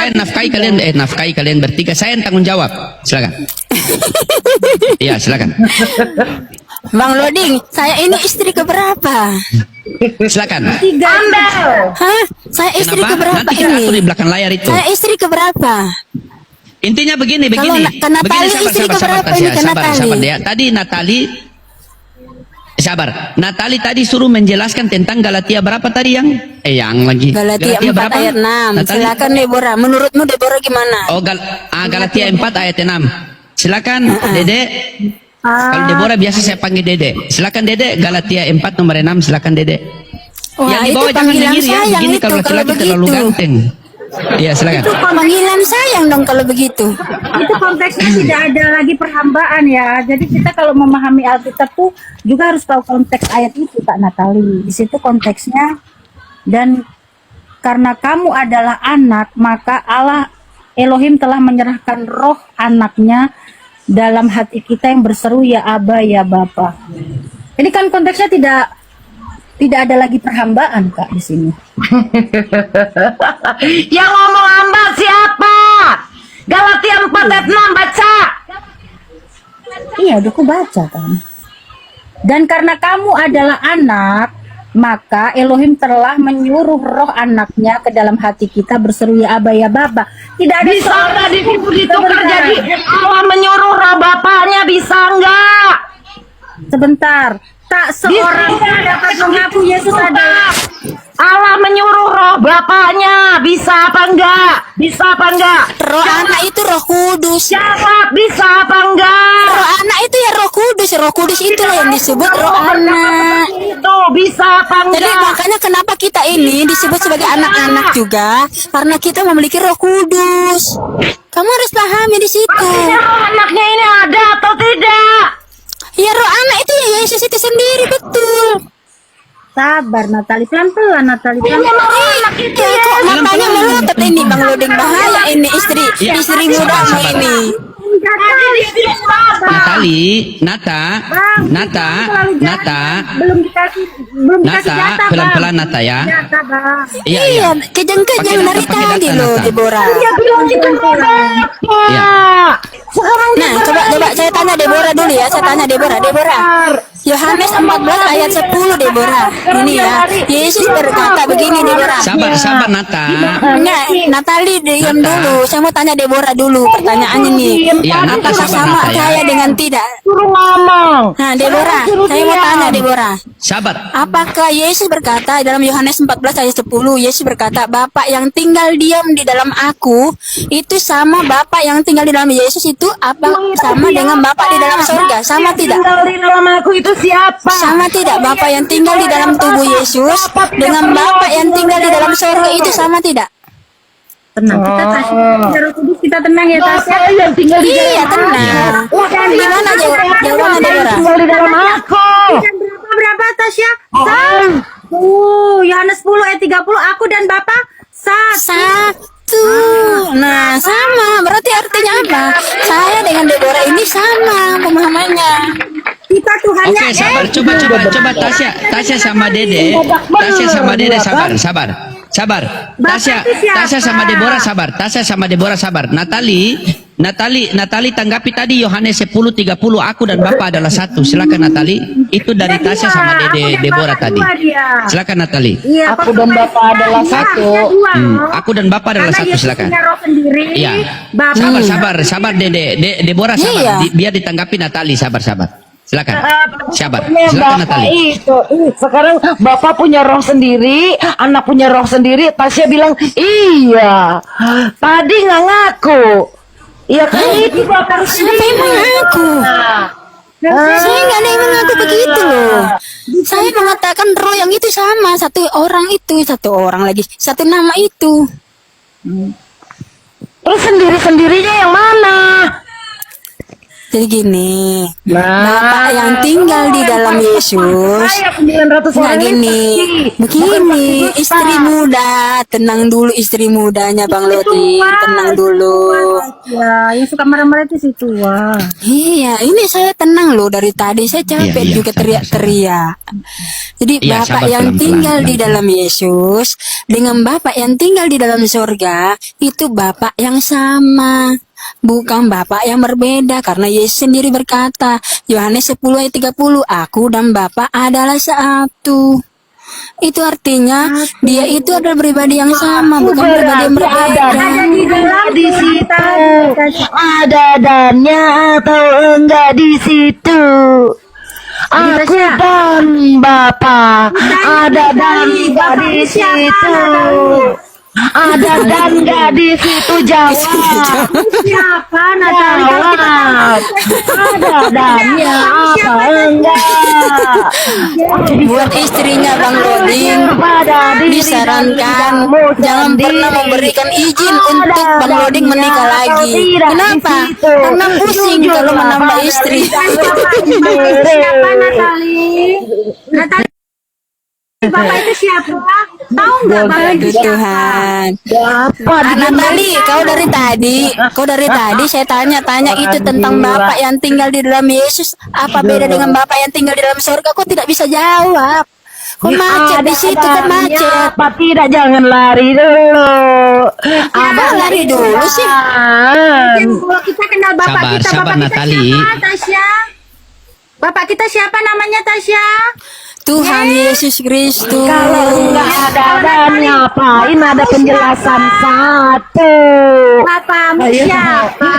saya nafkahi kalian bertiga. Saya yang tanggung jawab. Silakan. Iya, silakan. Bang Loding, saya ini istri keberapa? Silakan. Hah? Saya istri Kenapa? keberapa Nanti saya ini? atur di belakang layar itu. Saya istri keberapa? Intinya begini. Kalau Natali Begini, istri keberapa ini ke Natali? sabar ya. Tadi Natali tadi suruh menjelaskan tentang Galatia berapa tadi yang lagi Galatia 4 berapa? ayat 6. Natali? Silakan Deborah. Menurutmu Deborah gimana? Oh, Galatia 4 ayat 6. Silakan Dede. Kalau Deborah biasa saya panggil Dede. Silakan Dede, Galatia 4 nomor 6, silakan Dede. Wah, Yang di itu bawah jangan panggilan nyengir ya. sayang Begini itu kalau kalau laki-laki terlalu begitu. ganteng. Iya, silakan. Itu panggilan sayang dong kalau begitu. Itu konteksnya tidak ada lagi perhambaan ya. Jadi kita kalau memahami Alkitab tuh juga harus tahu konteks ayat itu, Kak Natali. Di situ konteksnya, dan karena kamu adalah anak, maka Allah Elohim telah menyerahkan roh anaknya dalam hati kita yang berseru ya Aba ya Bapa. Ini kan konteksnya tidak ada lagi perhambaan, Kak, di sini. Yang ngomong hamba siapa? Galatia 4 ayat 6 baca. Iya, udah aku baca kan. Dan karena kamu adalah anak, maka Elohim telah menyuruh roh anaknya ke dalam hati kita berseru ya Aba ya Bapa. Tidak ada Bisa nggak di situ ditukar jadi Allah menyuruh roh bapaknya, bisa nggak? sebentar. Tak seorang pun dapat mengaku Yesus adalah Allah menyuruh roh bapaknya, bisa apa enggak? Bisa apa enggak? Roh anak itu Roh Kudus. Jawab, bisa apa enggak? Roh anak itu ya Roh Kudus. Roh Kudus itulah yang disebut roh anak. Itu bisa apa Jadi enggak? makanya kenapa kita ini disebut sebagai anak-anak juga, karena kita memiliki Roh Kudus. Kamu harus pahami di situ. Artinya roh anaknya ini ada atau tidak? Ya roh anak itu ya Yesus itu sendiri, betul. sabar Natali, pelan-pelan Natali. Ini memang anak itu Ya ya. kok matanya melotot ini Bang Loding, bahaya ini istri mudamu Sabar. ini. Belum dikasih jatah, Bang. pelan-pelan Nata ya. Jatah, Bang. Iya, kejang-kejang Pakai dari data, pakai tadi data, loh Nata. Deborah. Dia bilang itu Iya. Sekarang dia Nah, coba saya tanya Deborah dulu ya. Saya tanya Deborah. Yohanes 14 ayat 10 Deborah. Ini ya. Yesus berkata begini Deborah. Sabar Nata. Enggak, Natali diam dulu. Saya mau tanya Deborah dulu pertanyaannya nih. Iya, Nata Apakah sabar sama Nata ya. saya dengan tidak? suruh ngomong. Nah, Deborah, saya mau tanya Deborah. Sabar. Apakah Yesus berkata dalam Yohanes 14 ayat 10, Yesus berkata, Bapak yang tinggal diam di dalam aku, itu sama Bapak yang tinggal di dalam Yesus itu apa sama dengan Bapak di dalam surga? Sama tidak? Tinggal di dalam aku itu siapa? Sama tidak Bapak yang tinggal di dalam tubuh Yesus dengan Bapak yang tinggal di dalam surga itu sama tidak? Tenang, kita Roh Kudus, kita tenang ya Tasya. Saya yang tinggal di Iya, dalam tenang. Gimana jawabannya Deborah? tinggal di dalam aku. Dan berapa Tasya? Yohanes 10 ayat 30, aku dan Bapa Satu. Nah, sama. Berarti artinya apa? Saya dengan Deborah ini sama pemahamannya. kita Tuhannya. Oke, sabar. Coba Tasya sama Dede. Sabar. Tasya sama Deborah sabar. Natali tanggapi tadi Yohanes 10:30, aku dan Bapa adalah satu. Silakan Natali. Itu dari Tasya sama Deborah tadi. Silakan Natali. Iya, Aku dan Bapa adalah satu. Aku dan Bapa adalah satu, silakan. Roh sendiri. Iya. Bapak. Sabar Deborah sabar. Iya. Biar ditanggapi Natali, sabar. Silakan. Sabar. Ini Silakan Bapak Natali. itu. Sekarang Bapak punya roh sendiri, anak punya roh sendiri. Tasya bilang, iya. Tadi nggak ngaku. Iya kan itu Bapak harus Siapa yang mengaku? Saya nggak ada yang mengaku begitu loh. Saya mengatakan roh yang itu sama, satu orang lagi, satu nama itu. Terus sendiri-sendirinya yang mana? Jadi gini, Nah, Bapak yang tinggal di dalam Yesus. saya 900 Nggak orang gini, begini, istri muda, tenang dulu istri mudanya Bang Lodi, tenang dulu. Ya, yang suka marah-marah itu si tua. Iya, ini saya tenang loh dari tadi, saya capek Iya, iya, juga sabar, teriak-teriak. Jadi Iya, Bapak sabar, yang pelan-pelan, tinggal di pelan-pelan. dalam Yesus dengan Bapak yang tinggal di dalam surga itu Bapak yang sama. Bukan Bapak yang berbeda karena Yesus sendiri berkata, Yohanes 10 ayat 30, aku dan Bapak adalah satu. Itu artinya dia itu adalah pribadi yang sama, bukan pribadi yang berbeda. Ada di dalam di situ. kita. Ada dannya atau enggak di situ. Aku dan Bapak ada dan enggak di situ. Ada dan enggak di situ, jawab. Siapa Natali? Jawab. Ada dannya apa enggak? Buat istrinya Bang Loding, disarankan jangan pernah memberikan izin untuk Bang Loding menikah lagi. Kenapa? Karena pusing kalau menambah istri. Siapa Natali? Natali Bapak itu siapa? Tahu nggak Bapak itu Aduh siapa? Tuhan. Dapat Natali, kau dari tadi saya tanya itu tentang Bapak yang tinggal di dalam Yesus. Apa beda dengan Bapak yang tinggal di dalam surga? Kau tidak bisa jawab. Kau macet di situ, kau macet. Apa tidak, jangan lari dulu. Ada lari dulu sih. Kalau kita kenal Bapak Sabar, kita, sabar, Bapak kita Natali. siapa Tasya? Bapak kita siapa namanya Tasya? Tuhan Yesus Kristus. Kalau enggak ada dan ngapain ada penjelasan satu. Bapakmu siapa?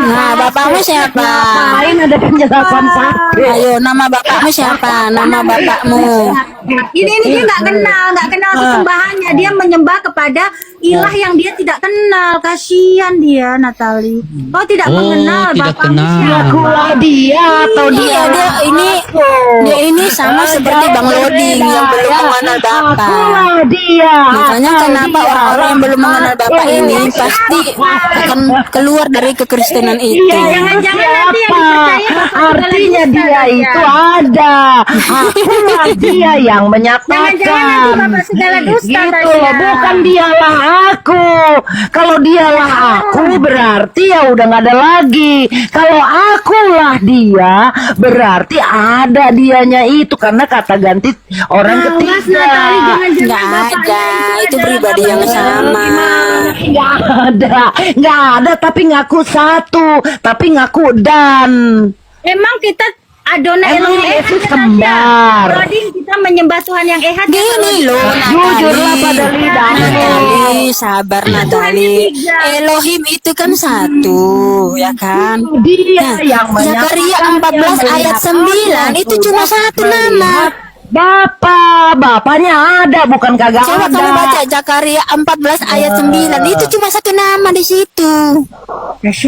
Nah, bapakmu siapa? Ngapain ada penjelasan satu. Ayo, nama bapakmu siapa? Nama bapakmu. Ini dia nggak kenal sesembahannya. Dia menyembah kepada ilah yang dia tidak kenal. Kasihan dia Natali. Kau tidak Oh, mengenal tidak bapakmu kenal. siapa? Akulah dia atau Iya, dia ini sama seperti Bang Loding yang belum mengenal Bapak. Akulah dia. Makanya kenapa orang-orang yang belum mengenal Bapak ini pasti akan keluar dari kekristenan itu. Jangan-jangan nanti yang dipercaya Artinya dia itu ada. Akulah dia yang Jangan-jangan nanti menyatakan. Bapak segala dusta Gitu Tasya. loh, bukan dialah aku. Kalau dialah aku berarti ya udah nggak ada lagi. Kalau akulah dia berarti ada dianya itu, karena kata ganti orang ketiga. Nggak ada, itu pribadi yang sama. Nggak ada, tapi ngaku satu, tapi ngaku dan. Emang kita Adonai Emang Elohim Yesus Echad, kembar. Broding, kita menyembah Tuhan yang Ehad. Gini loh, Jujurlah pada lidahmu. Natali, sabar Natali. Elohim itu kan satu, ya kan? Dia yang Zakaria 14 ayat 9 itu cuma satu nama. Bapaknya ada, bukan kagak Coba ada. kamu baca Zakaria 14 ayat 9 itu cuma satu nama di situ.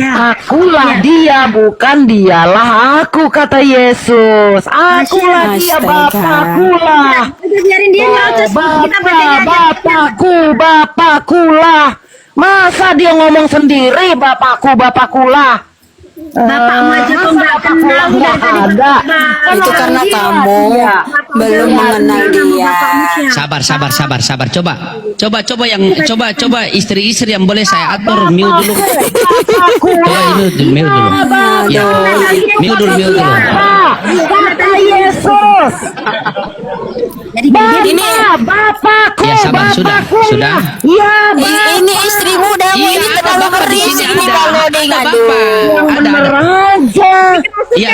Akulah dia, bukan dialah aku, kata Yesus. Akulah dia, Astaga. Bapakkulah. Udah biarin dia nyocos. Kita bacain aja. Bapakkulah. Masa dia ngomong sendiri, bapakkulah. Bapakmu aja kok nggak kenal dari tadi ada. Itu karena kamu belum mengenal dia. Sabar. Coba istri-istri yang boleh saya atur mute dulu. Coba mute dulu. Ya, mute dulu. Kata Yesus. Ini Bapakku. Ya, sabar, sudah. Ya, ini istri mudamu ini terlalu berisik ini kalau dia Ada ngadu. Bapak. Ada. raja. Iya,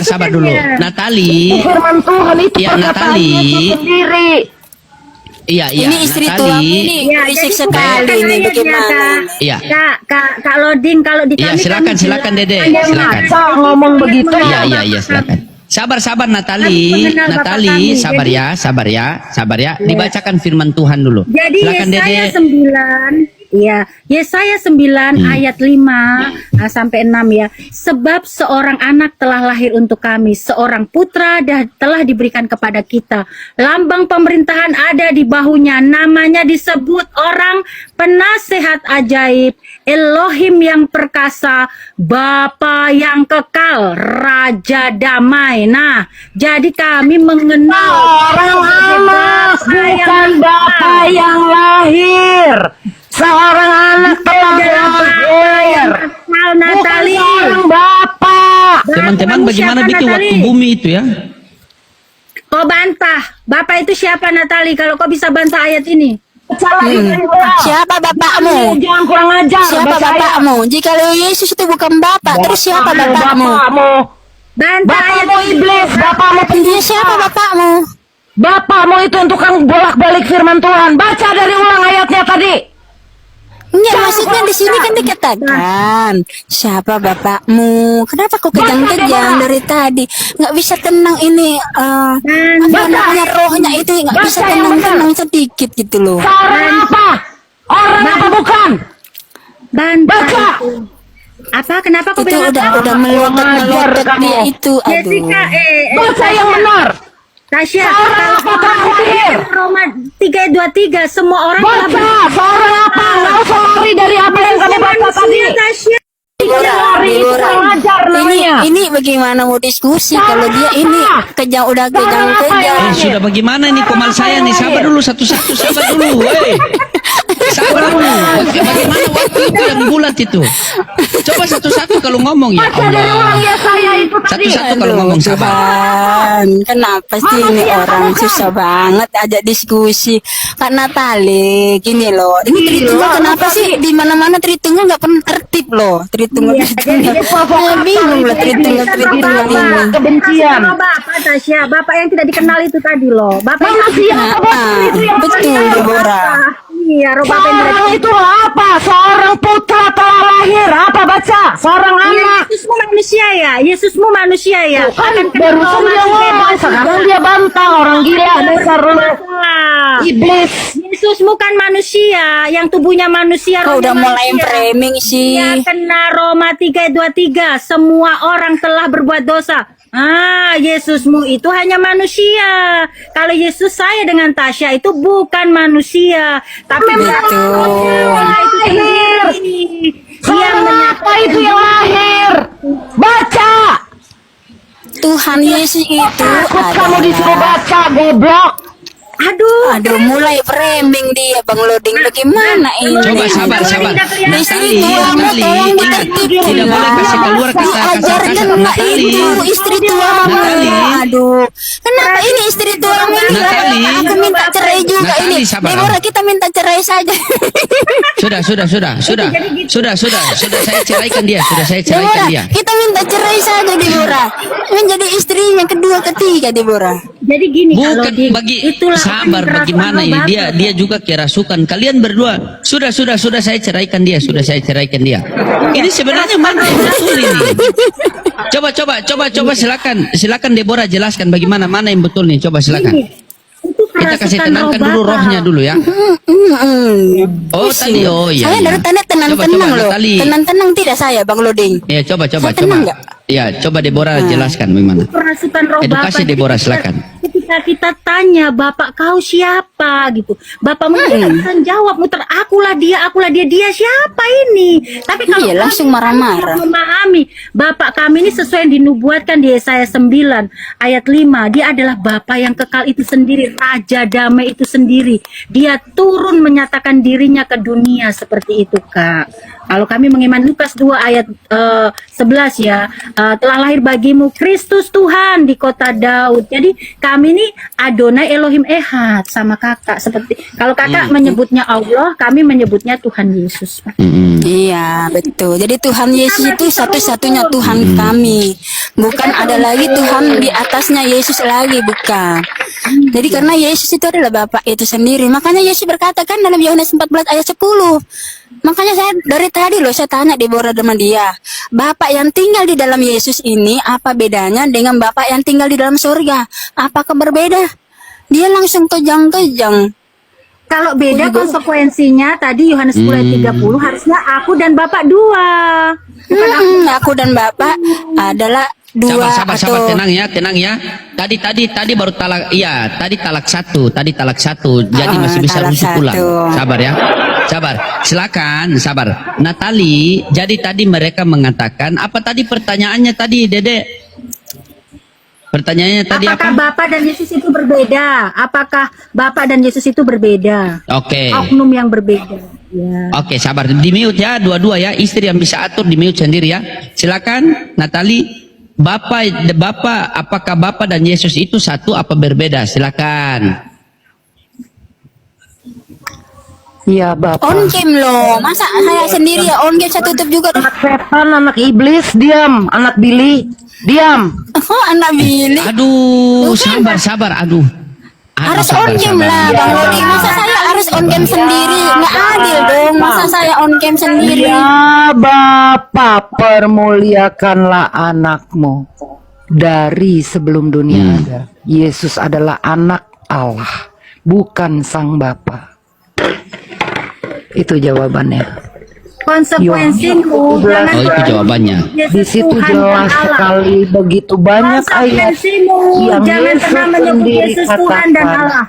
sabar dulu. Natali. Firman Tuhan itu Iya, perkataan Natali. Yesus sendiri. Iya, Ini istri Natali. tuamu ini berisik sekali ini bagaimana? Iya. Kak Loding, kalau di Iya, kami silakan Dede. Silakan. Masa ngomong begitu? Iya, silakan. Sabar Natali. Natali, sabar ya. Dibacakan firman Tuhan dulu. Jadi Silakan Dede. Yesaya 9 Iya, Yesaya 9 ayat 5 sampai 6 ya. Sebab seorang anak telah lahir untuk kami, seorang putra telah diberikan kepada kita. Lambang pemerintahan ada di bahunya, namanya disebut orang penasehat ajaib, Elohim yang perkasa, Bapa yang kekal, Raja damai. Nah, jadi kami mengenal Seorang anak bukan Bapa yang lahir. Seorang anak telah lahir. Bukan Natali. seorang Bapak. Teman-teman, Kamu bagaimana siapa, begitu Natali? waktu bumi itu ya? Kau bantah. Bapak itu siapa, Natali? Kalau kau bisa bantah ayat ini. Siapa bapakmu? Jangan kurang ajar. Siapa baca ayat. bapakmu? Jika Yesus itu bukan bapak, terus siapa bapakmu? Bantah ayat Bapakmu iblis, bapakmu Dia pendusta. siapa bapakmu? Bapakmu itu yang tukang bolak-balik firman Tuhan. Baca dari ulang ayatnya tadi. Enggak, maksudnya di sini kan dikatakan siapa bapakmu? Kenapa kau kejang-kejang dari tadi? Nggak bisa tenang ini, apa namanya rohnya itu nggak bisa Baca yang tenang-tenang sedikit gitu loh. Seorang apa? Orang apa bukan? Bantah. Baca. Apa? Kenapa kau Itu bilang apa? udah melotot kamu. dia itu, Jessica, aduh. Baca yang benar. Tasya, Seorang apa terakhir? Roma 3:23 semua orang telah Baca. Seorang apa? Nggak usah lari dari apa yang kamu baca tadi. Tasya. Lari itu kurang ajar namanya. Ini bagaimana mau diskusi kalau dia ini udah kejang-kejang. Sudah bagaimana ini komal saya nih? Sabar dulu satu-satu, sabar dulu. Woi. Sabar dulu. Bagaimana waktu itu yang bulat itu? Coba satu-satu kalau ngomong ya Baca dari ulang Allah. ya saya itu tadi. Satu-satu kalau ngomong sabar. Tuhan, kenapa sih ini orang susah banget ajak diskusi? Kak Natali, gini loh. Ini Tritunggal kenapa sih di mana-mana Tritunggal nggak pernah tertib loh? Tritunggal. Saya bingung lah Tritunggal ini. Kebencian. Sama Bapak Tasya, Bapak yang tidak dikenal itu tadi loh. Bapak Manusia itu yang Betul, Deborah. Iya, roh Bapak yang tidak Seorang itu apa? Seorang putra telah lahir. Apa baca? Seorang anak. Yesusmu manusia ya, Yesusmu manusia ya. Kan barusan dia ngomong, sekarang dia bantah orang gila dasar lu. Iblis. Yesusmu kan manusia, yang tubuhnya manusia. Kau rohnya udah mulai manusia. framing sih. Ya kena Roma 3:23, semua orang telah berbuat dosa. Yesusmu itu hanya manusia. Kalau Yesus saya dengan Tasya itu bukan manusia, tapi Allah itu sendiri. Seorang apa itu yang lahir? Baca. Tuhan Yesus itu Takut kamu disuruh adalah. baca, goblok. Aduh, mulai framing dia Bang Loding. Bagaimana ini? Coba sabar. Istri Natali, tuamu Natali, tolong ingat ditertibkan tidak boleh kasih keluar kata Diajarkan kasar-kasar. nggak Natali, itu istri tuamu? Natali. Aduh, kenapa ini istri tuamu ini? Natali. Aku minta cerai juga Natali, ini. sabar. Deborah, kita minta cerai saja. Sudah, saya ceraikan dia, Deborah, kita minta cerai saja Deborah. Menjadi istrinya kedua ketiga Deborah. Jadi gini, kalau Bukan bagi itulah sabar kerasukan bagaimana roh ini Bapak. dia juga kerasukan kalian berdua sudah saya ceraikan dia ini sebenarnya mana yang betul ini coba silakan Deborah jelaskan bagaimana mana yang betul nih coba silakan Itu kita kasih kerasukan tenangkan roh dulu Bapak. rohnya dulu ya oh tadi iya Saya dari tanda tenang-tenang Coba, loh. Natali. Tenang-tenang tidak saya Bang Loding. ya coba Saya tenang nggak? ya coba Deborah jelaskan bagaimana Kerasukan roh Edukasi Bapak. Deborah, Jadi silakan. Ketika kita tanya, Bapak kau siapa gitu. Bapak mungkin nggak bisa jawab, muter akulah dia, dia siapa ini. Tapi kalau Iya, kami langsung marah-marah. memahami, Bapak kami ini sesuai yang dinubuatkan di Yesaya 9 ayat 5. Dia adalah Bapak yang kekal itu sendiri, Raja damai itu sendiri. Dia turun menyatakan dirinya ke dunia seperti itu, Kak. Kalau kami mengimani Lukas 2 ayat 11 ya, telah lahir bagimu Kristus Tuhan di kota Daud. Jadi kami ini Adonai Elohim Ehad sama kakak. Seperti kalau kakak menyebutnya Allah, kami menyebutnya Tuhan Yesus. Pak. Iya, betul. Jadi Tuhan Yesus itu satu-satunya Tuhan kami. Bukan ada lagi Tuhan di atasnya Yesus lagi, bukan. Jadi karena Yesus itu adalah Bapa itu sendiri. Makanya Yesus berkata kan dalam Yohanes 14 ayat 10. Makanya saya dari tadi loh saya tanya Deborah sama dia. Bapak yang tinggal di dalam Yesus ini apa bedanya dengan Bapak yang tinggal di dalam surga? Apakah berbeda? Dia langsung kejang-kejang. Kalau beda konsekuensinya tadi Yohanes 10 ayat 30 harusnya aku dan Bapak dua. Bukan aku. Aku dan Bapak adalah dua Sabar, atau tenang ya. Tadi baru talak, iya, tadi talak satu, jadi masih bisa talak rujuk pulang. satu. Sabar ya, silakan, sabar. Natali, jadi tadi mereka mengatakan, apa tadi pertanyaannya tadi, Dede? Pertanyaannya tadi Apakah apa? Bapak dan Yesus itu berbeda? Apakah Bapak dan Yesus itu berbeda? Oke. Oknum yang berbeda. Ya. Oke, sabar. Di mute ya, dua-dua ya. Istri yang bisa atur di mute sendiri ya. Silakan, Natali. Bapak, apakah Bapak dan Yesus itu satu apa berbeda? Silakan. Iya Bapak. on game loh. Masa saya sendiri ya on game saya tutup juga. Anak setan, anak iblis, diam. Anak Billy, diam. Oh, anak Billy. Aduh, sabar. Aduh, Harus sabar, on game sabar. lah Bang Lodi. Masa saya harus on game sendiri? Nggak adil dong. Masa saya on game sendiri? Ya Bapak, permuliakanlah anakmu dari sebelum dunia ada. Yesus adalah anak Allah, bukan sang Bapa. Itu jawabannya. Konsekuensimu Yohanes jangan Oh, itu jawabannya. Yesus Di situ Tuhan dan jelas Allah. sekali begitu banyak ayat Konsekuensimu yang jangan Yesus pernah menyebut sendiri Yesus Tuhan dan katakan. Allah.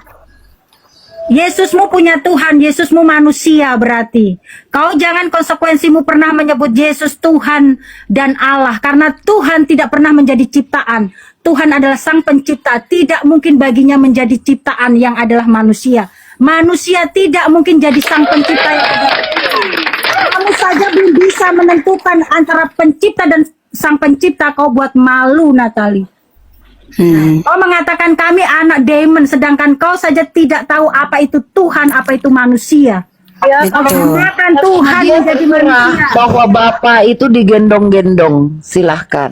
Yesusmu punya Tuhan, Yesusmu manusia berarti. Kau jangan konsekuensimu pernah menyebut Yesus Tuhan dan Allah. Karena Tuhan tidak pernah menjadi ciptaan. Tuhan adalah sang pencipta. Tidak mungkin baginya menjadi ciptaan yang adalah manusia. Manusia tidak mungkin jadi sang pencipta yang adalah Tuhan. Kamu saja belum bisa menentukan antara pencipta dan sang pencipta. Kau buat malu, Natali. Kau mengatakan kami anak demon, sedangkan kau saja tidak tahu apa itu Tuhan, apa itu manusia. Kau menggunakan Tuhan Dia menjadi berserah manusia. bahwa Bapak itu digendong-gendong. Silahkan.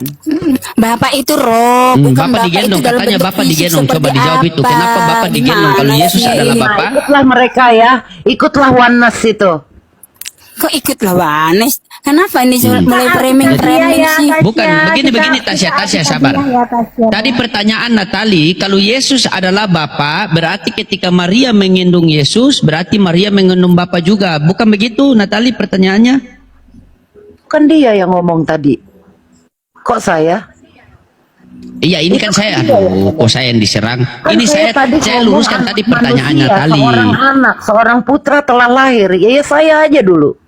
Bapak itu roh, bukan Bapak Bapak digendong, itu dalam katanya bentuk Bapak fisik digendong. Coba seperti dijawab itu. apa? Kenapa Bapak digendong kalau Gimana Yesus sih? adalah Bapak? Ikutlah mereka ya. Ikutlah oneness itu. Kok ikut lawanes? Kenapa ini mulai framing Iya, sih? Tasya, Bukan, begini kita Tasya, arti sabar. tadinya ya, Tasya. Tadi pertanyaan Natali, kalau Yesus adalah Bapa, berarti ketika Maria mengandung Yesus, berarti Maria mengandung Bapa juga. Bukan begitu, Natali, pertanyaannya? Bukan dia yang ngomong tadi. Kok saya? Iya, ini kan saya. Aduh, kok saya yang diserang? Kan Ini saya ngomong luruskan anak tadi pertanyaan manusia, Natali. Seorang anak, seorang putra telah lahir. Ya saya aja dulu.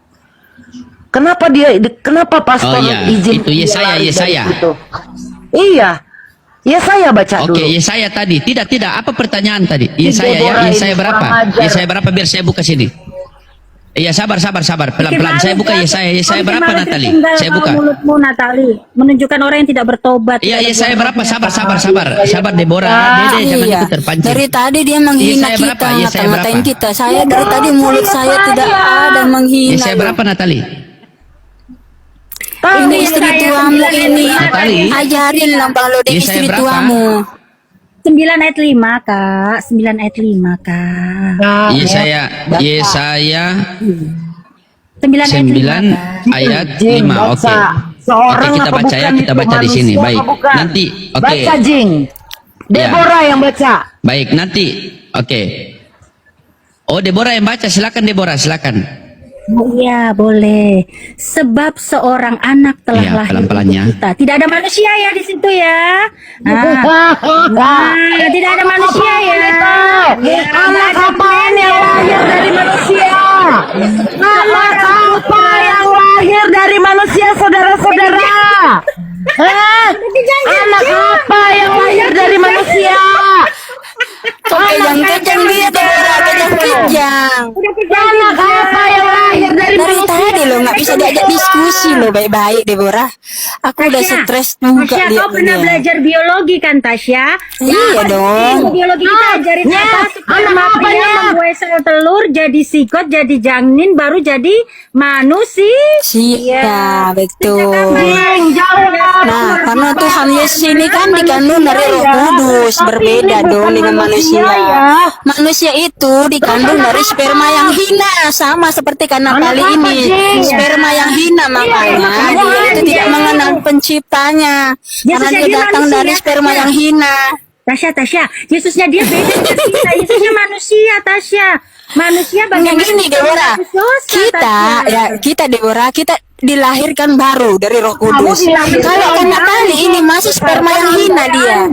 Kenapa pastor Oh iya, izin itu dia Yesaya, lari dari Yesaya. situ? Iya. Yesaya baca Oke, dulu. Yesaya tadi. Tidak. Apa pertanyaan tadi? Yesaya ya. Deborah Yesaya ini berapa? kurang ajar. Yesaya berapa biar saya buka sini. Iya, sabar. Pelan-pelan. Saya buka Yesaya. Yesaya berapa, Natali? Saya buka. Mulutmu, Natali, menunjukkan orang yang tidak bertobat. Iya, tidak Yesaya berbuat berapa? baik. Sabar, Deborah. Dede, jangan Iya. ikut terpancing. Dari tadi dia menghina Yesaya kita, berapa? Yesaya ngata-ngatain berapa? kita. Saya dari tadi mulut saya tidak ada menghina. Yesaya berapa, Natali? Ini istri tuamu ini. Natali. Ajarin lah Bang Lodi Yesaya istri berapa? tuamu. 9 ayat 5, Kak. 9 ayat 5, Kak. Nah, Yesaya 9 ayat 5. 9 ayat Jing, 5. Oke. baca. Seorang Oke, kita apa baca ya, bukan kita itu? baca di sini. Manusia Baik. apa bukan? Nanti, oke. Baca Jing. Deborah yang baca. Baik, nanti. Oke. Oh, Deborah yang baca. Silakan Deborah, silakan. Iya, boleh. Sebab seorang anak telah Iya, lahir pelan-pelan untuk ya. kita. Tidak ada manusia ya di situ ya. Nah, tidak ada manusia ya. Anak apa yang lahir dari manusia? Anak apa yang lahir dari manusia, saudara-saudara? Anak apa yang lahir dari manusia? Kok kejang-kejang dia Deborah, kejang-kejang. Anak apa yang lahir dari Dari manusia? tadi lo nggak bisa diajak diskusi lo baik-baik Deborah. Aku udah stres juga Tasya, lihat kau pernah dia. belajar biologi kan, Tasya? Iya dong. Biologi kita ajarin Ya, apa? anak apa Dia ya? membuat sel telur, jadi sikot, jadi janin, baru jadi manusia. Iya, betul. Jing, jawab. Nah, karena Tuhan Yesus ini kan dikandung dari Roh Kudus, berbeda dong dengan manusia. Manusia itu dikandung dari sperma yang hina, sama seperti karena kali ini sperma yang hina, makanya dia itu tidak mengenal penciptanya, karena dia datang dari sperma yang hina. Tasya, Yesusnya dia beda dengan kita. Yesusnya manusia, Tasya. Manusia Nggak bagaimana gini Deborah, kita Deborah, kita dilahirkan baru dari Roh Kudus. Kalau kan Natali ini masih sperma yang hina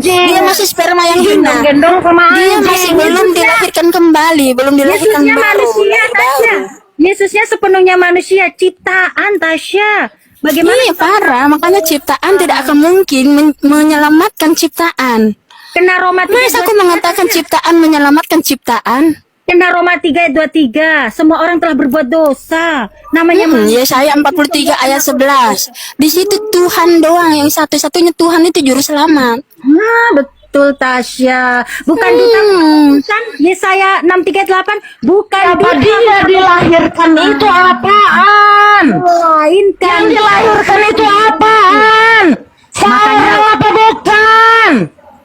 dia masih sperma yang hina. Gendong sama Dia masih belum dilahirkan kembali, belum dilahirkan Yesusnya baru. manusia, lahir Tasya. baru. Yesusnya sepenuhnya manusia, ciptaan, Tasya. Bagaimana Iya parah, makanya ciptaan tidak akan mungkin menyelamatkan ciptaan. kena Roma 3 Masa aku mengatakan ciptaan menyelamatkan ciptaan? Kena Roma 3 ayat 23. Semua orang telah berbuat dosa. Namanya Yesaya 43 ayat 11. Di situ Tuhan doang yang satu-satunya Tuhan itu juru selamat. Nah, betul Tasya. Bukan bukan Yesaya 63 ayat 8. Bukan apa dia dilahirkan itu apaan? lain kan. Yang dilahirkan itu apaan? Seorang apa bukan?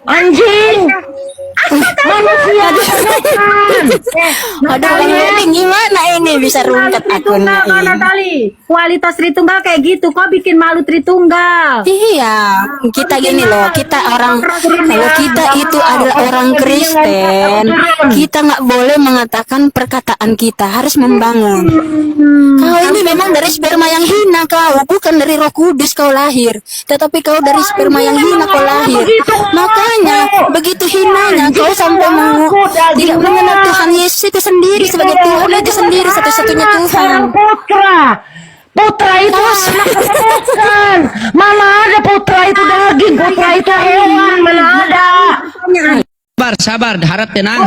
Anjing. Manusia bukan. Aduh, ini gimana ini bisa rungkat akunnya Tritunggal, ini? Natali. Kualitas Tritunggal kayak gitu. Kok bikin malu Tritunggal? Iya, kita gini loh, kita orang, kalau kita itu adalah orang Kristen, kita nggak boleh mengatakan perkataan kita, harus membangun. Kau ini memang dari sperma yang hina kau, bukan dari Roh Kudus kau lahir, tetapi kau dari sperma yang hina kau lahir. Makanya begitu hinanya kau sampai tidak mengenal Tuhan Yesus itu sendiri sebagai Tuhan itu sendiri satu-satunya Tuhan. Putra itu anak bukan. Mana ada putra itu daging, putra itu hewan, mana ada. Sabar, harap tenang,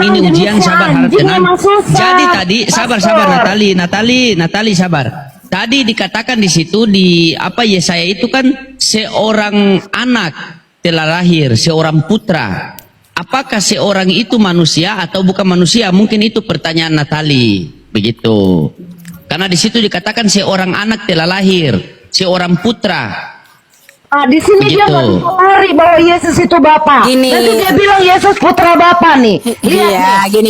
ini ujian, sabar, harap tenang. Jadi tadi, sabar, Natali, sabar. Tadi dikatakan di situ di apa Yesaya itu kan seorang anak telah lahir, seorang putra. Apakah seorang itu manusia atau bukan manusia? Mungkin itu pertanyaan Natali, begitu. Karena di situ dikatakan seorang anak telah lahir, seorang putra. Di sini dia Begitu. nggak lari bahwa Yesus itu Bapa. Gini. Nanti dia bilang Yesus putra Bapa nih. Iya, gini.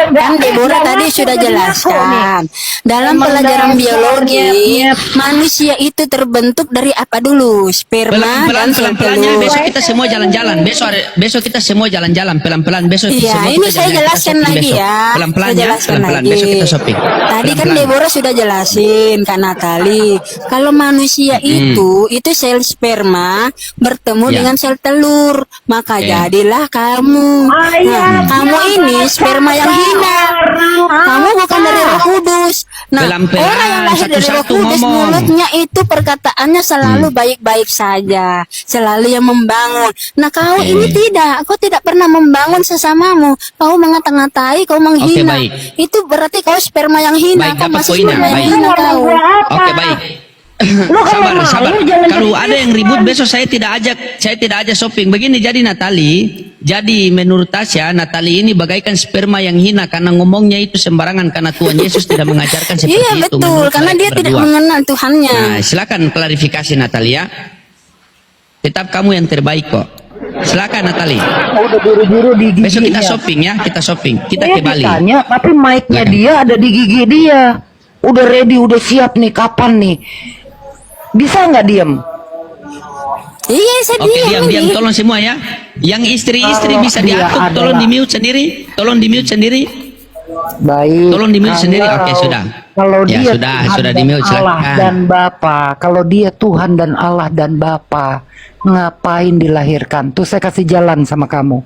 Kan Deborah tadi sudah jelaskan. Dalam pelajaran biologi, manusia itu terbentuk dari apa dulu? Sperma dan sel Pelan-pelannya telur. besok kita semua jalan-jalan. Besok kita semua jalan-jalan pelan-pelan. Besok Iya, semua ini kita saya jalan-jalan. Kita jelaskan shopping lagi besok. ya. Pelan-pelan Saya ya, jelaskan pelan-pelan. lagi. Besok kita shopping. Tadi kan Pelan-pelan. Deborah sudah jelasin kan Natali, kalau manusia itu sel sperma bertemu Ya. dengan sel telur, maka jadilah kamu. Nah, kamu ini sperma yang hina. Kamu bukan dari Roh Kudus. Nah, Pelan-pelan, orang yang lahir dari Roh satu-satu Kudus ngomong. mulutnya itu perkataannya selalu baik-baik saja, selalu yang membangun. Nah, kau ini tidak, kau tidak pernah membangun sesamamu. Kau mengata-ngatai, kau menghina. baik. Itu berarti kau sperma yang hina. Baik, Kau dapat masih poinnya, sperma yang baik. hina kau. Oke, baik. Sabar. Kalau ada yang ribut besok saya tidak ajak shopping. Begini jadi Natali, jadi menurut Tasya Natali ini bagaikan sperma yang hina karena ngomongnya itu sembarangan karena Tuhan Yesus tidak mengajarkan seperti Iya itu. betul, menurut karena mereka dia tidak berdua. mengenal Tuhannya. Nah, silakan klarifikasi Natali ya. Tetap kamu yang terbaik kok. Silakan Natali. Udah biru-biru di giginya. Besok kita shopping ya, kita shopping. Kita ke Bali. Ditanya, tapi mic-nya Silakan. dia ada di gigi dia. Udah ready, udah siap nih. Kapan nih? Bisa nggak diem? Iya, saya Oke, diam diam, lagi. tolong semua ya. Yang istri-istri Kalau bisa dia diatur, adalah- tolong di mute sendiri. Tolong di mute sendiri. Baik. Tolong di mute Kalau- sendiri. Oke, sudah. Kalau Ya, dia sudah Tuhan di dan mute, Allah silakan. dan Bapa, kalau dia Tuhan dan Allah dan Bapa, ngapain dilahirkan? Tuh saya kasih jalan sama kamu.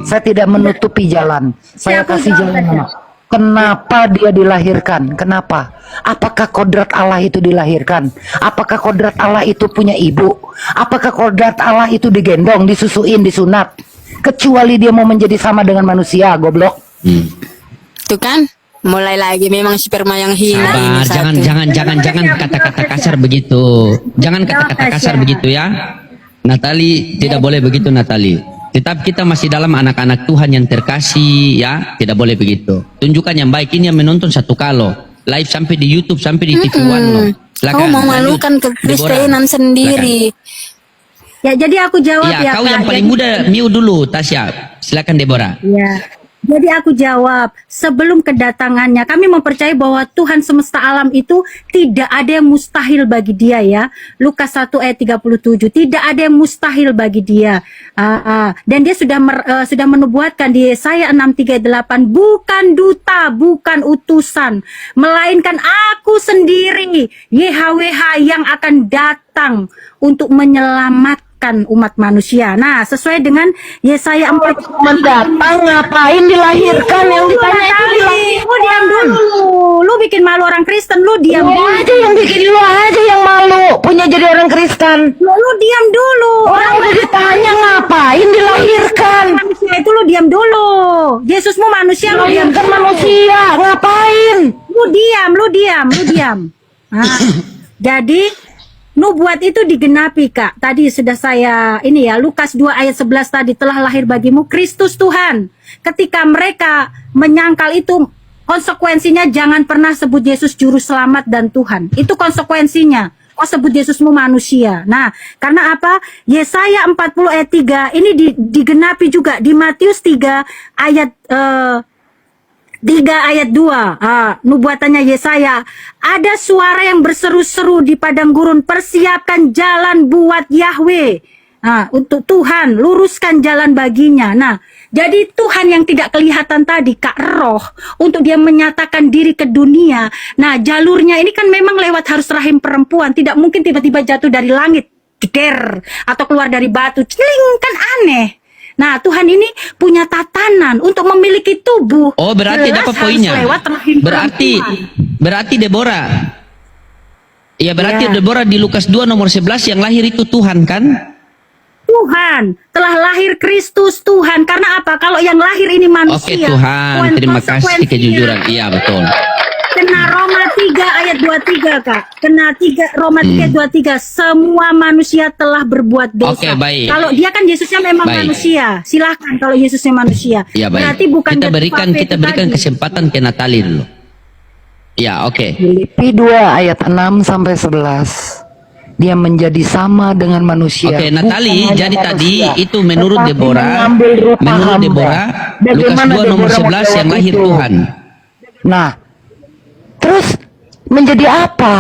Saya tidak menutupi jalan. Saya Siapa kasih jawab jalan. saja? Kenapa dia dilahirkan? Kenapa? Apakah kodrat Allah itu dilahirkan? Apakah kodrat Allah itu punya ibu? Apakah kodrat Allah itu digendong, disusuin, disunat? Kecuali dia mau menjadi sama dengan manusia, goblok. Tuh kan, mulai lagi memang sperma yang hina ini Sabar, satu. jangan kata-kata kasar begitu. Jangan kata-kata kasar begitu ya. Natali tidak boleh begitu Natali. Tetap kita masih dalam anak-anak Tuhan yang terkasih ya, tidak boleh begitu. Tunjukkan yang baik ini yang menonton satu kalo. Live sampai di YouTube, sampai di TV One loh. Kau memalukan kekristenan sendiri. Ya, jadi aku jawab Ya, ya, kau Kak. yang paling Jadi- muda mute dulu Tasya. Silakan Deborah. Ya. Jadi aku jawab, sebelum kedatangannya kami mempercayai bahwa Tuhan semesta alam itu tidak ada yang mustahil bagi dia ya. Lukas 1 ayat 37, tidak ada yang mustahil bagi dia. Dan dia sudah menubuatkan di Yesaya 6:38, bukan duta, bukan utusan, melainkan aku sendiri, YHWH yang akan datang untuk menyelamatkan umat manusia. Nah, sesuai dengan Yesaya 4. Mendatang ngapain dilahirkan? Yang ditanya itu dilahirkan. Lu diam dulu. Lu bikin malu orang Kristen, lu diam Lu dulu. aja yang bikin, lu aja yang malu punya jadi orang Kristen. Lu diam dulu. Orang udah ditanya ngapain dilahirkan. Manusia itu lu diam dulu. Yesusmu manusia, lu diam. Dilahirkan manusia, ngapain? Lu diam. Nah, jadi nubuat itu digenapi, Kak. Tadi sudah saya ini ya, Lukas 2 ayat 11 tadi, telah lahir bagimu Kristus Tuhan. Ketika mereka menyangkal itu, konsekuensinya jangan pernah sebut Yesus juru selamat dan Tuhan. Itu konsekuensinya. Oh, sebut Yesusmu manusia. Nah, karena apa? Yesaya 40 ayat 3 ini digenapi juga di Matius 3 ayat 3 ayat 2, nubuatannya Yesaya. Ada suara yang berseru-seru di padang gurun, persiapkan jalan buat Yahweh. Untuk Tuhan, luruskan jalan baginya. Nah, jadi Tuhan yang tidak kelihatan tadi, Kak, roh, untuk dia menyatakan diri ke dunia. Nah, jalurnya ini kan memang lewat harus rahim perempuan. Tidak mungkin tiba-tiba jatuh dari langit, jeger, atau keluar dari batu, celing, kan aneh. Nah, Tuhan ini punya tatanan untuk memiliki tubuh. Oh, berarti Jelas dapat harus poinnya. lewat rahim perempuan. Berarti Deborah. Ya, berarti Ya. Deborah di Lukas 2 nomor 11 yang lahir itu Tuhan kan? Tuhan telah lahir Kristus Tuhan. Karena apa? Kalau yang lahir ini manusia. Oke, Tuhan, terima kasih konsekuensinya kejujuran. Iya, betul. Kena Roma 3 ayat 23, Kak. Kena Roma 3 ayat 23. Semua manusia telah berbuat dosa. Oke, baik. Kalau dia kan Yesusnya memang Baik. manusia. Silahkan kalau Yesusnya manusia. Ya, baik. Berarti bukan kita Jatuh berikan Pape itu tadi. kesempatan ke Natali dulu. Ya, oke. Filipi 2 ayat 6 sampai 11. Dia menjadi sama dengan manusia. Oke, Natali, Bukan hanya jadi tadi manusia, itu menurut tetapi Deborah, mengambil rupa menurut hamba. Deborah, Lukas Bagaimana 2 nomor Deborah 11 yang menjawab lahir itu? Tuhan. Nah, terus menjadi apa?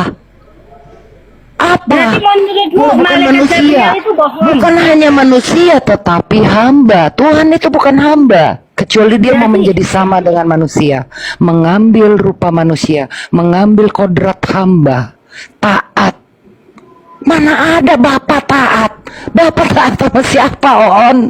Apa? Berarti menurutmu Bukan malaikat manusia. Gabriel itu bohong. Bukan hanya manusia, tetapi hamba. Tuhan itu bukan hamba. Kecuali dia mau menjadi sama dengan manusia. Mengambil rupa manusia. Mengambil kodrat hamba. Taat. Mana ada Bapak taat? Bapak taat sama siapa, On?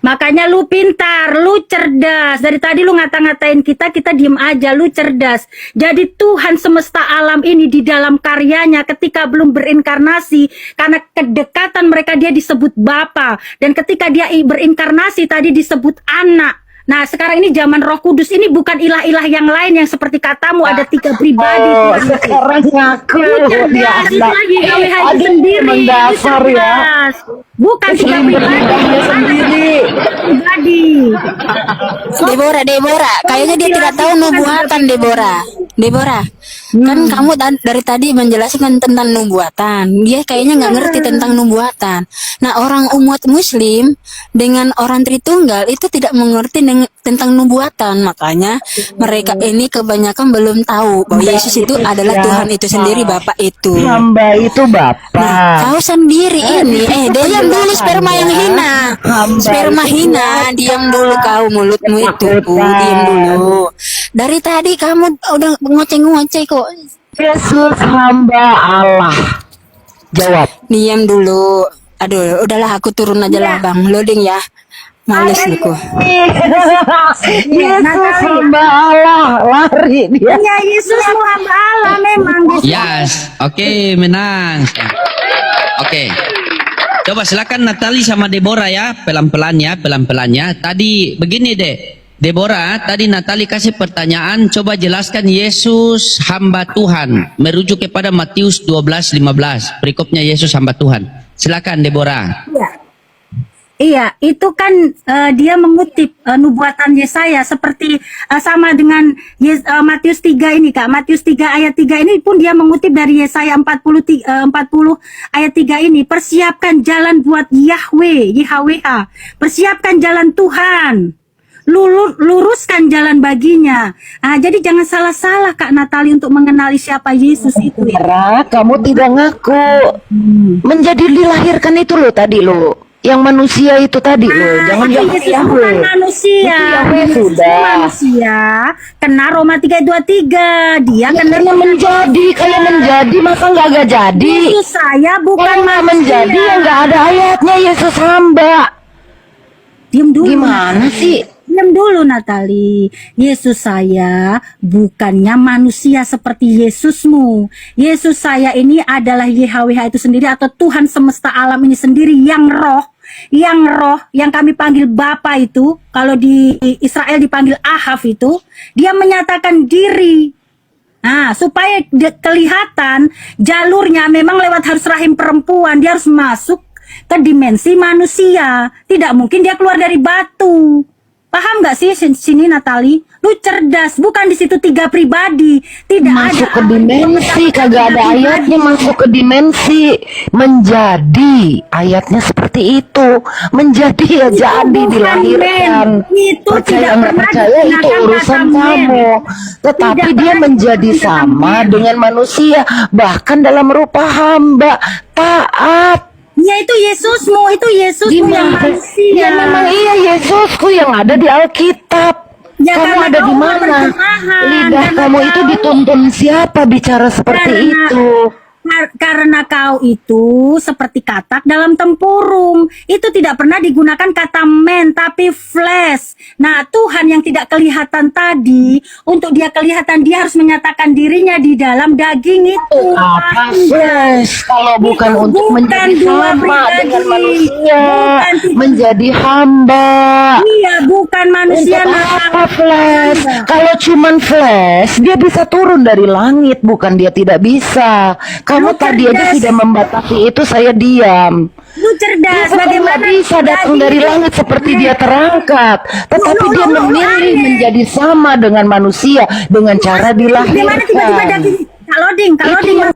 Makanya lu pintar, lu cerdas. Dari tadi lu ngata-ngatain kita diem aja, lu cerdas. Jadi Tuhan semesta alam ini di dalam karyanya ketika belum berinkarnasi, karena kedekatan mereka dia disebut Bapa. Dan ketika dia berinkarnasi tadi disebut anak. Nah, sekarang ini zaman Roh Kudus, ini bukan ilah-ilah yang lain yang seperti katamu ada 3 pribadi. Oh, Tuhan. sekarang ngaku. Lu cerdas, itu lagi KWH itu Aduh, sendiri. mendasar Lu ya. cerdas. Bukan 3 pribadi. Sendiri. Pribadi. Deborah, kayaknya dia tidak tahu nubuatan, Deborah. Kan kamu dari tadi menjelaskan tentang nubuatan. Dia kayaknya nggak ngerti tentang nubuatan. Nah, orang umat Muslim dengan orang Tritunggal itu tidak mengerti tentang nubuatan. Makanya mereka ini kebanyakan belum tahu bahwa Yesus itu adalah Tuhan itu sendiri, Bapa itu. Hamba itu Bapak. Nah, kau sendiri ini, diam dulu sperma yang hina. Sperma hina, diam dulu kau mulutmu itu, diam dulu. Dari tadi kamu udah ngoceh-ngoceh kok. Yesus hamba Allah. Jawab. Diam dulu. Aduh, udahlah aku turun aja lah, Bang. Loading ya. Males aku. Yesus hamba Allah. Lari dia. Ya Yesus hamba Allah memang. Yes, oke, menang. Oke. Coba silakan Natali sama Deborah ya, pelan-pelannya. Tadi begini deh. Deborah, tadi Natali kasih pertanyaan, coba jelaskan Yesus hamba Tuhan, merujuk kepada Matius 12:15. Perikopnya Yesus hamba Tuhan. Silakan Deborah. Iya, itu kan dia mengutip nubuatan Yesaya seperti sama dengan Matius 3 ini, Kak. Matius 3 ayat 3 ini pun dia mengutip dari Yesaya 40 ayat 3 ini. Persiapkan jalan buat Yahweh, YHWH. Persiapkan jalan Tuhan. luruskan jalan baginya. Jadi jangan salah-salah Kak Natali untuk mengenali siapa Yesus itu ya. Ra, kamu tidak ngaku. Menjadi dilahirkan itu loh tadi loh. Yang manusia itu tadi loh. Jangan Itu yang Yesus Yahweh. bukan manusia. Itu Yahweh Yesus sudah. manusia. Kena Roma 3:23. Dia kena Karena menjadi, kalau menjadi maka nggak jadi. Yesus saya bukan Kalau nggak manusia. menjadi ya nggak ada ayatnya Yesus hamba. Diam dulu. Gimana sih? Diam dulu Natali. Yesus saya bukannya manusia seperti Yesusmu. Yesus saya ini adalah YHWH itu sendiri atau Tuhan semesta alam ini sendiri yang roh, yang kami panggil Bapa itu, kalau di Israel dipanggil Ahaf itu, dia menyatakan diri. Supaya kelihatan jalurnya memang lewat harus rahim perempuan, dia harus masuk ke dimensi manusia. Tidak mungkin dia keluar dari batu. Paham nggak sih sini Natali? Lu cerdas, bukan di situ 3 pribadi. Tidak Masuk ada ke dimensi, kagak ada ayatnya masuk ke dimensi. Menjadi, ayatnya seperti itu. Menjadi ya Itu jadi bukan dilahirkan. men. Itu Percaya tidak nggak pernah percaya itu digunakan urusan kata men. kamu. Tetapi Tidak dia pernah menjadi digunakan kata sama men. dengan manusia, bahkan dalam rupa hamba. Taat. Ya itu Yesusmu, itu Yesusmu yang Gimana? manusia. Ya memang iya Yesusku yang ada di Alkitab. Ya, Kamu karena ada di kau mana? berterjemahan, Lidah karena kamu itu kau- dituntun siapa bicara seperti Karena- itu? Karena kau itu seperti katak dalam tempurung. Itu tidak pernah digunakan kata men, tapi flesh. Nah, Tuhan yang tidak kelihatan tadi, untuk dia kelihatan, dia harus menyatakan dirinya di dalam daging itu. Apa flesh kalau bukan Itu untuk bukan menjadi dua sama pribadi. dengan manusia, Bukan tidak- menjadi hamba. Iya, bukan manusia. Untuk apa flash? Kalau cuman flash, dia bisa turun dari langit, bukan dia tidak bisa. Kamu Lu tadi aja cerdas. sudah membatasi itu, saya diam. Lu cerdas, Dia bagaimana nggak bisa datang dari langit seperti dia terangkat, tetapi dia memilih aneh. menjadi sama dengan manusia dengan cara Gimana tiba-tiba dilahirkan. daging? Kak Loding, Itu yang